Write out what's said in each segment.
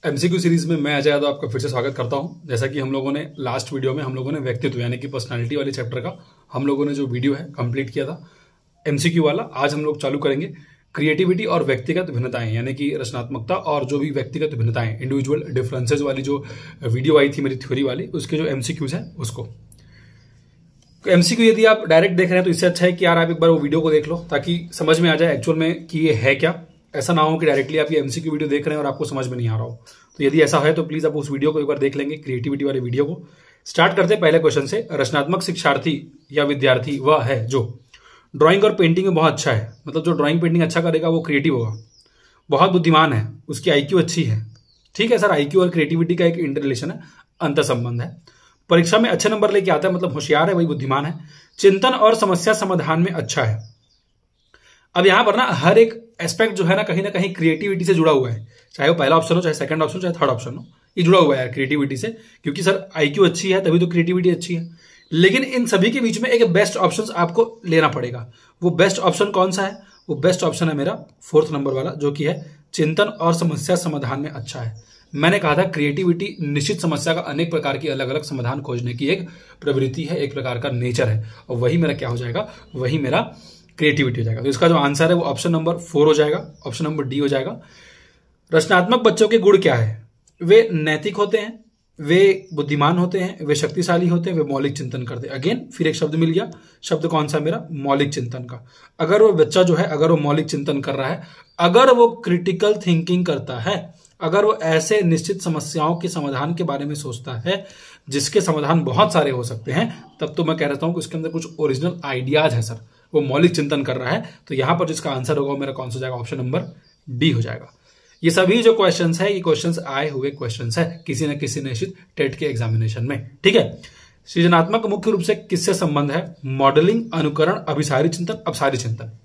MCQ series में मैं अजय यादव आपका फिर से स्वागत करता हूं। जैसा कि हम लोगों ने लास्ट वीडियो में हम लोगों ने व्यक्तित्व यानी कि पर्सनालिटी वाले चैप्टर का हम लोगों ने जो वीडियो है कंप्लीट किया था एमसीक्यू वाला। आज हम लोग चालू करेंगे क्रिएटिविटी और व्यक्तिगत भिन्नताएं यानी कि रचनात्मकता और जो भी व्यक्तिगत भिन्नताएं इंडिविजुअल डिफरेंसेज वाली जो वीडियो आई थी मेरी थ्योरी वाली, उसके जो एमसीक्यूज है उसको। एमसीक्यू यदि आप डायरेक्ट देख रहे हैं तो इससे अच्छा है कि यार आप एक बार वो वीडियो को देख लो ताकि समझ में आ जाए एक्चुअल में कि ये है क्या। ऐसा ना हो कि डायरेक्टली आप ये एमसीक्यू वीडियो देख रहे हैं और आपको समझ में नहीं आ रहा हो। तो यदि ऐसा है तो प्लीज आप उस वीडियो को एक बार देख लेंगे, क्रिएटिविटी वाले वीडियो को। स्टार्ट करते हैं पहले क्वेश्चन से। रचनात्मक शिक्षार्थी या विद्यार्थी वह है जो ड्राइंग और पेंटिंग में बहुत अच्छा है, मतलब जो ड्राइंग पेंटिंग अच्छा करेगा वो क्रिएटिव होगा, बहुत बुद्धिमान है, उसकी आईक्यू अच्छी है। ठीक है सर, आईक्यू और क्रिएटिविटी का एक इंटर रिलेशन है, अंतर संबंध है। परीक्षा में अच्छे नंबर लेके आता है, मतलब होशियार है, वही बुद्धिमान है। चिंतन और समस्या समाधान में अच्छा है। अब यहां पर ना हर एक एस्पेक्ट जो है ना कहीं क्रिएटिविटी से जुड़ा हुआ है, चाहे वो पहला ऑप्शन हो, चाहे सेकंड ऑप्शन, चाहे थर्ड ऑप्शन हो, ये जुड़ा हुआ है क्रिएटिविटी से। क्योंकि सर आईक्यू अच्छी है तभी तो क्रिएटिविटी अच्छी है। लेकिन इन सभी के बीच में एक बेस्ट ऑप्शन आपको लेना पड़ेगा। वो बेस्ट ऑप्शन कौन सा है? वो बेस्ट ऑप्शन है मेरा 4th नंबर वाला, जो कि है चिंतन और समस्या समाधान में अच्छा है। मैंने कहा था क्रिएटिविटी निश्चित समस्या का अनेक प्रकार की अलग अलग समाधान खोजने की एक प्रवृत्ति है, एक प्रकार का नेचर है, और वही मेरा क्या हो जाएगा, वही मेरा क्रिएटिविटी हो जाएगा। तो इसका जो आंसर है वो ऑप्शन नंबर 4 हो जाएगा, ऑप्शन नंबर डी हो जाएगा। रचनात्मक बच्चों के गुण क्या है? वे नैतिक होते हैं, वे बुद्धिमान होते हैं, वे शक्तिशाली होते हैं, वे मौलिक चिंतन करते हैं। अगेन फिर एक शब्द मिल गया, शब्द कौन सा मेरा? मौलिक चिंतन का। अगर वो बच्चा जो है अगर वो मौलिक चिंतन कर रहा है, अगर वो क्रिटिकल थिंकिंग करता है, अगर वो ऐसे निश्चित समस्याओं के समाधान के बारे में सोचता है जिसके समाधान बहुत सारे हो सकते हैं, तब तो मैं कह रहा हूं कि उसके अंदर कुछ ओरिजिनल आइडियाज है सर, वो मौलिक चिंतन कर रहा है। तो यहां पर जिसका आंसर होगा वो मेरा कौन सा जाएगा? ऑप्शन नंबर डी हो जाएगा। ये सभी जो क्वेश्चंस है ये क्वेश्चंस आए हुए क्वेश्चंस है किसी न किसी निश्चित टेट के एग्जामिनेशन में। ठीक है। सृजनात्मक मुख्य रूप से किससे संबंध है? मॉडलिंग, अनुकरण, अभिसारी चिंतन, अपसारी चिंतन।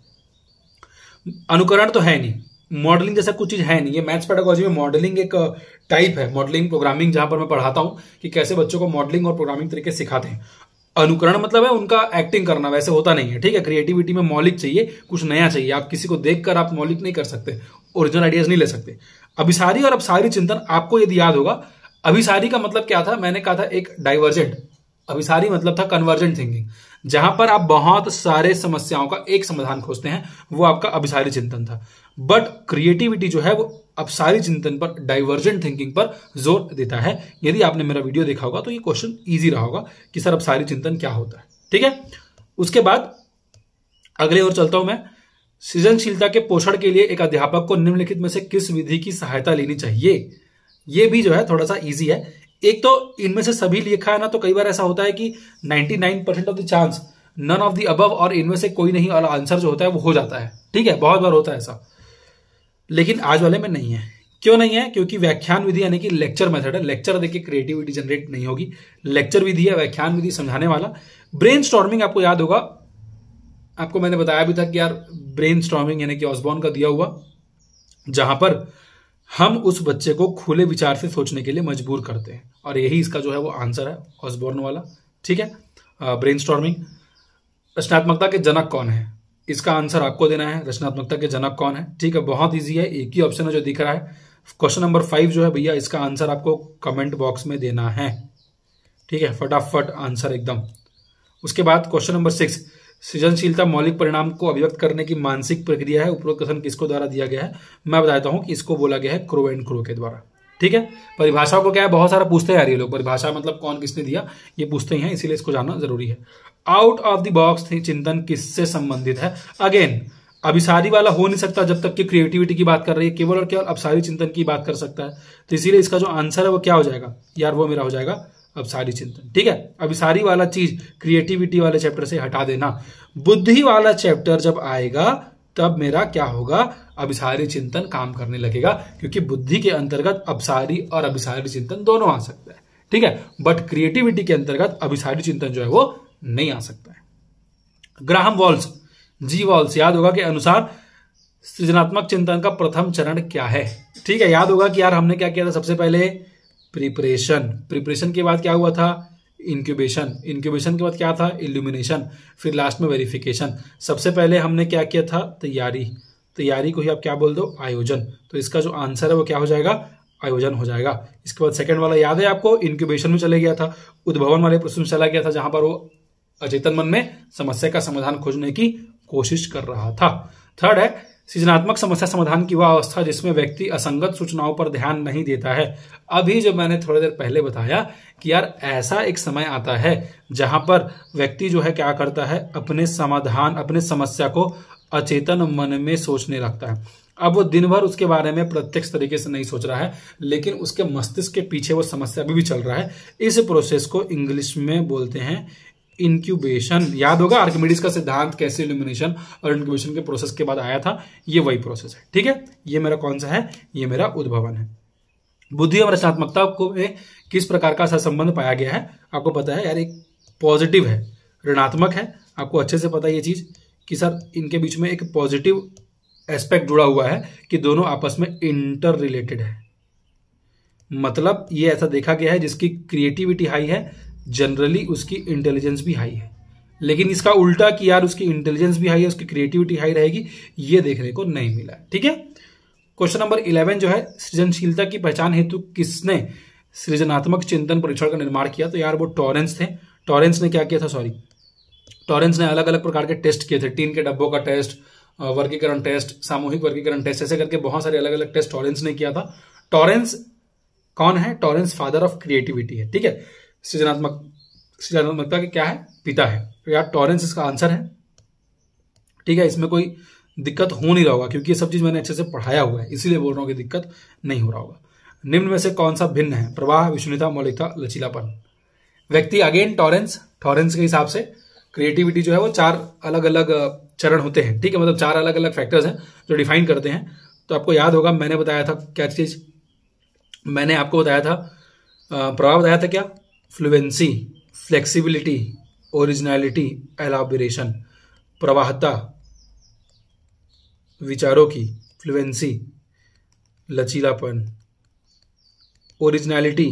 अनुकरण तो है नहीं, मॉडलिंग जैसा कुछ चीज है नहीं। ये मैथ्स पेडागोजी में मॉडलिंग एक टाइप है, मॉडलिंग प्रोग्रामिंग, जहां पर मैं पढ़ाता हूं कि कैसे बच्चों को मॉडलिंग और प्रोग्रामिंग तरीके सिखाते हैं। अनुकरण मतलब है उनका एक्टिंग करना, वैसे होता नहीं है। ठीक है। क्रिएटिविटी में मौलिक चाहिए, कुछ नया चाहिए। आप किसी को देखकर आप मौलिक नहीं कर सकते, ओरिजिनल आइडियाज नहीं ले सकते। अभिसारी और अपसारी चिंतन आपको यदि याद होगा, अभिसारी का मतलब क्या था? मैंने कहा था एक डाइवर्जेंट, अभिसारी मतलब था कन्वर्जेंट थिंकिंग, जहां पर आप बहुत सारे समस्याओं का एक समाधान खोजते हैं, वो आपका अभिसारी चिंतन था। बट क्रिएटिविटी जो है वो अपसारी चिंतन पर, डाइवर्जेंट थिंकिंग पर जोर देता है। यदि आपने मेरा वीडियो देखा होगा तो ये क्वेश्चन इजी रहा होगा कि सर अपसारी चिंतन क्या होता है। ठीक है। उसके बाद अगले और चलता हूं मैं। सृजनशीलता के पोषण के लिए एक अध्यापक को निम्नलिखित में से किस विधि की सहायता लेनी चाहिए? ये भी जो है थोड़ा सा इजी है। एक तो इनमें से सभी लिखा है ना, तो कई बार ऐसा होता है कि 99% of the chance none of the above, और इनमें से कोई नहीं, और आंसर जो होता है वो हो जाता है। ठीक है, बहुत बार होता है ऐसा, लेकिन आज वाले में नहीं है। क्यों नहीं है? क्योंकि व्याख्यान विधि यानी कि लेक्चर मेथड है। लेक्चर देखिए क्रिएटिविटी जनरेट नहीं होगी, लेक्चर विधि है, व्याख्यान विधि समझाने वाला। ब्रेनस्टॉर्मिंग आपको याद होगा, आपको मैंने बताया भी था कि यार ब्रेनस्टॉर्मिंग यानी कि ऑसबॉर्न का दिया हुआ, जहां पर हम उस बच्चे को खुले विचार से सोचने के लिए मजबूर करते हैं, और यही इसका जो है वो आंसर है, ऑसबॉर्न वाला। ठीक है। ब्रेनस्टॉर्मिंग। रचनात्मकता के जनक कौन है? इसका आंसर आपको देना है, रचनात्मकता के जनक कौन है। ठीक है, बहुत इजी है, एक ही ऑप्शन है जो दिख रहा है। क्वेश्चन नंबर 5 जो है भैया, इसका आंसर आपको कमेंट बॉक्स में देना है। ठीक है, फटाफट आंसर एकदम। उसके बाद क्वेश्चन नंबर 6, सृजनशीलता मौलिक परिणाम को अभिव्यक्त करने की मानसिक प्रक्रिया है। उपरोक्त कथन किसको द्वारा दिया गया है? मैं बताता हूं कि इसको बोला गया है क्रो एंड क्रो के द्वारा। ठीक है। परिभाषा को क्या है, बहुत सारा पूछते हैं यार ये लोग, परिभाषा मतलब कौन किसने दिया, ये पूछते ही हैं, इसीलिए इसको जानना जरूरी है। आउट ऑफ द बॉक्स चिंतन किससे संबंधित है? अगेन अभिसारी वाला हो नहीं सकता जब तक कि क्रिएटिविटी की बात कर रही है, केवल और केवल अपसारी चिंतन की बात कर सकता है। तो इसीलिए इसका जो आंसर है वो क्या हो जाएगा यार? वो मेरा हो जाएगा अपसारी चिंतन। ठीक है। अभिसारी वाला चीज क्रिएटिविटी वाले चैप्टर से हटा देना। बुद्धि वाला चैप्टर जब आएगा तब मेरा क्या होगा? अभिसारी चिंतन काम करने लगेगा, क्योंकि बुद्धि के अंतर्गत अपसारी और अभिसारी चिंतन दोनों आ सकता है। ठीक है। बट क्रिएटिविटी के अंतर्गत अभिसारी चिंतन जो है वो नहीं आ सकता है। ग्राहम वॉल्स, जी वॉल्स याद होगा के अनुसार सृजनात्मक चिंतन का प्रथम चरण क्या है? ठीक है, याद होगा कि यार हमने क्या किया था सबसे पहले? प्रिपरेशन। प्रिपरेशन के बाद क्या हुआ था? इंक्यूबेशन। इंक्यूबेशन के बाद क्या था? इल्यूमिनेशन। फिर लास्ट में वेरिफिकेशन। सबसे पहले हमने क्या किया था? तैयारी। तैयारी को ही आप क्या बोल दो? आयोजन। तो इसका जो आंसर है वो क्या हो जाएगा? आयोजन हो जाएगा। इसके बाद सेकंड वाला याद है आपको, इंक्यूबेशन में चले गया था, उद्भवन वाले प्रश्न में चला गया था जहां पर वो अचेतन मन में समस्या का समाधान खोजने की कोशिश कर रहा था। थर्ड है सृजनात्मक समस्या समाधान की वह अवस्था जिसमें व्यक्ति असंगत सूचनाओं पर ध्यान नहीं देता है। अभी जो मैंने थोड़ी देर पहले बताया कि यार ऐसा एक समय आता है जहां पर व्यक्ति जो है क्या करता है, अपने समाधान, अपने समस्या को अचेतन मन में सोचने लगता है। अब वो दिन भर उसके बारे में प्रत्यक्ष तरीके से नहीं सोच रहा है, लेकिन उसके मस्तिष्क के पीछे वो समस्या अभी भी चल रहा है। इस प्रोसेस को इंग्लिश में बोलते हैं इंक्यूबेशन। याद होगा आर्किमिडीज का सिद्धांत कैसे इल्यूमिनेशन और इंक्यूबेशन के प्रोसेस के बाद आया था, ये वही प्रोसेस है। ठीक है, ये मेरा कौन सा है, ये मेरा उद्भवन है। बुद्धि और रचनात्मकता को में किस प्रकार का सहसंबंध पाया गया है, आपको पता है यार, एक पॉजिटिव है, ऋणात्मक है। आपको अच्छे से पता है ये चीज कि सर इनके बीच में एक पॉजिटिव एस्पेक्ट जुड़ा हुआ है कि दोनों आपस में इंटर रिलेटेड है। मतलब ये ऐसा देखा गया है जिसकी क्रिएटिविटी हाई है, जनरली उसकी इंटेलिजेंस भी हाई है। लेकिन इसका उल्टा कि यार उसकी इंटेलिजेंस भी हाई है, उसकी क्रिएटिविटी हाई रहेगी, ये देखने को नहीं मिला है। ठीक है, क्वेश्चन नंबर 11 जो है, सृजनशीलता की पहचान हेतु किसने सृजनात्मक चिंतन परीक्षण का निर्माण किया? तो यार वो टॉरेंस थे। टॉरेंस ने क्या किया था, टॉरेंस ने अलग अलग प्रकार के टेस्ट किए थे, टीन के डब्बों का टेस्ट, वर्गीकरण टेस्ट, सामूहिक वर्गीकरण टेस्ट, ऐसे करके बहुत सारे अलग अलग टेस्ट टॉरेंस ने किया था। टॉरेंस कौन है? टॉरेंस फादर ऑफ क्रिएटिविटी है। ठीक है, सृजनात्मकता के क्या है, पिता है। तो यार टॉरेंस इसका आंसर है। ठीक है, इसमें कोई दिक्कत हो नहीं रहा होगा क्योंकि ये सब चीज मैंने अच्छे से पढ़ाया हुआ है, इसीलिए बोल रहा हूं कि दिक्कत नहीं हो रहा होगा। निम्न में से कौन सा भिन्न है? प्रवाह, विषुणिता, मौलिकता, लचीलापन। व्यक्ति अगेन टॉरेंस के हिसाब से क्रिएटिविटी जो है वो 4 अलग अलग चरण होते हैं। ठीक है, मतलब 4 अलग अलग फैक्टर्स हैं जो डिफाइन करते हैं। तो आपको याद होगा मैंने बताया था क्या चीज, मैंने आपको बताया था प्रवाह बताया था क्या, फ्लुएंसी, फ्लेक्सिबिलिटी, ओरिजिनलिटी, एलाबोरेशन। प्रवाहता, विचारों की, फ्लुएंसी, लचीलापन, ओरिजिनलिटी,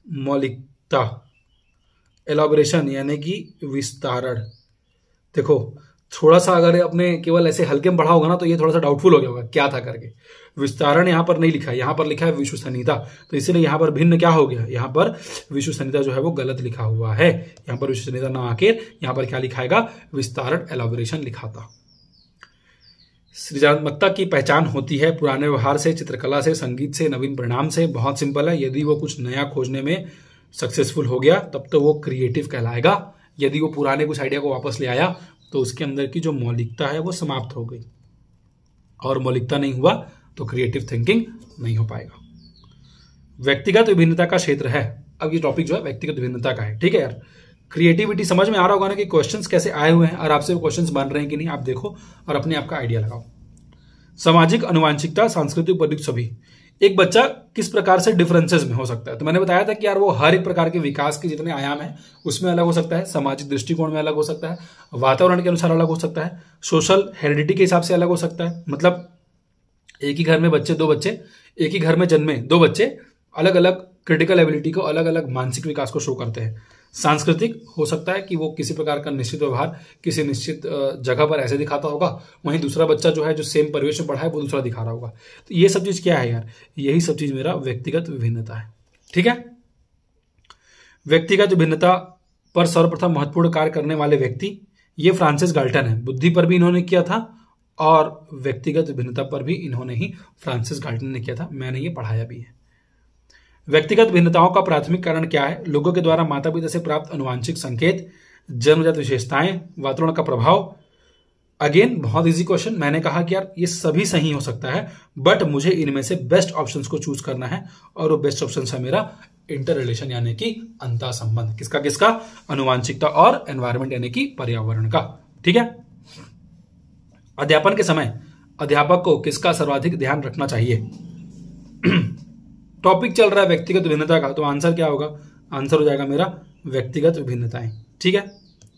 मौलिकता, एलाबोरेशन यानी कि विस्तारण। देखो थोड़ा सा अगर आपने केवल ऐसे हल्के में पढ़ा होगा ना तो ये थोड़ा सा डाउटफुल हो गया होगा क्या था करके। विस्तारण यहां पर नहीं लिखा है, यहां पर लिखा है विश्वसनीयता, तो इसलिए यहां पर भिन्न क्या हो गया, यहां पर विश्वसनीयता जो है वो गलत लिखा हुआ है। यहां पर विश्वसनीयता ना आके यहां पर क्या लिखाएगा, विस्तारण, एलाबोरेशन लिखा था। सृजनात्मकता की पहचान होती है पुराने व्यवहार से, चित्रकला से, संगीत से, नवीन परिणाम से। बहुत सिंपल है, यदि वो कुछ नया खोजने में सक्सेसफुल हो गया तब तो वो क्रिएटिव कहलाएगा। यदि वो पुराने कुछ आइडिया को वापस ले आया तो उसके अंदर की जो मौलिकता है वो समाप्त हो गई, और मौलिकता नहीं हुआ तो क्रिएटिव थिंकिंग नहीं हो पाएगा। व्यक्तिगत विभिन्नता का क्षेत्र है। अब ये टॉपिक जो है व्यक्तिगत विभिन्नता का है। ठीक है यार, क्रिएटिविटी समझ में आ रहा होगा ना कि क्वेश्चंस कैसे आए हुए हैं और आपसे क्वेश्चंस बन रहे हैं कि नहीं, आप देखो और अपने आप का आइडिया लगाओ। सामाजिक अनुवांशिकता, सांस्कृतिक उपयुक्त सभी। एक बच्चा किस प्रकार से डिफरेंसेस में हो सकता है? तो मैंने बताया था कि यार वो हर एक प्रकार के विकास के जितने आयाम हैं उसमें अलग हो सकता है, सामाजिक दृष्टिकोण में अलग हो सकता है, वातावरण के अनुसार अलग हो सकता है, सोशल हेरिडिटी के हिसाब से अलग हो सकता है। मतलब एक ही घर में दो बच्चे एक ही घर में जन्मे 2 बच्चे अलग अलग क्रिटिकल एबिलिटी को, अलग अलग मानसिक विकास को शो करते हैं। सांस्कृतिक हो सकता है कि वो किसी प्रकार का निश्चित व्यवहार किसी निश्चित जगह पर ऐसे दिखाता होगा, वहीं दूसरा बच्चा जो है जो सेम परिवेश में पढ़ा है वो दूसरा दिखा रहा होगा। तो ये सब चीज क्या है यार, यही सब चीज मेरा व्यक्तिगत विभिन्नता है। ठीक है, व्यक्तिगत विभिन्नता पर सर्वप्रथम महत्वपूर्ण कार्य करने वाले व्यक्ति ये फ्रांसिस गाल्टन है। बुद्धि पर भी इन्होंने किया था और व्यक्तिगत विभिन्नता पर भी इन्होंने ही फ्रांसिस गाल्टन ने किया था, मैंने ये पढ़ाया भी है। व्यक्तिगत भिन्नताओं का प्राथमिक कारण क्या है? लोगों के द्वारा माता पिता से प्राप्त अनुवांशिक संकेत, जन्मजात विशेषताएं, वातावरण का प्रभाव। अगेन बहुत इजी क्वेश्चन, मैंने कहा कि यार ये सभी सही हो सकता है बट मुझे इनमें से बेस्ट ऑप्शंस को चूज करना है, और वो बेस्ट ऑप्शन है मेरा इंटर रिलेशन यानी कि अंतर संबंध। किसका? अनुवांशिकता और एनवायरमेंट यानी कि पर्यावरण का। ठीक है, अध्यापन के समय अध्यापक को किसका सर्वाधिक ध्यान रखना चाहिए? टॉपिक चल रहा है व्यक्तिगत विभिन्नता का, तो आंसर क्या होगा? आंसर हो जाएगा मेरा व्यक्तिगत विभिन्नताएं। ठीक है,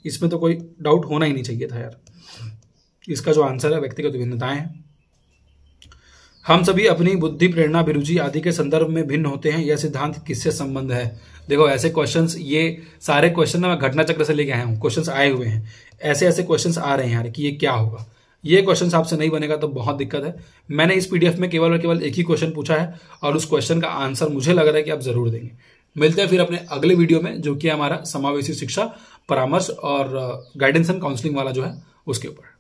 इसमें तो कोई डाउट होना ही नहीं चाहिए था यार, इसका जो आंसर है व्यक्तिगत विभिन्नताएं हैं। हम सभी अपनी बुद्धि, प्रेरणा, अभिरुचि आदि के संदर्भ में भिन्न होते हैं, यह सिद्धांत किससे संबंध है? देखो ऐसे क्वेश्चंस, ये सारे क्वेश्चन ना मैं घटना चक्र से लेके आया हूं, क्वेश्चंस आए हुए हैं, ऐसे क्वेश्चंस आ रहे हैं यार कि ये क्या होगा, ये क्वेश्चन आपसे नहीं बनेगा तो बहुत दिक्कत है। मैंने इस पीडीएफ में केवल और केवल एक ही क्वेश्चन पूछा है और उस क्वेश्चन का आंसर मुझे लग रहा है कि आप जरूर देंगे। मिलते हैं फिर अपने अगले वीडियो में, जो कि हमारा समावेशी शिक्षा परामर्श और गाइडेंस एंड काउंसलिंग वाला जो है उसके ऊपर।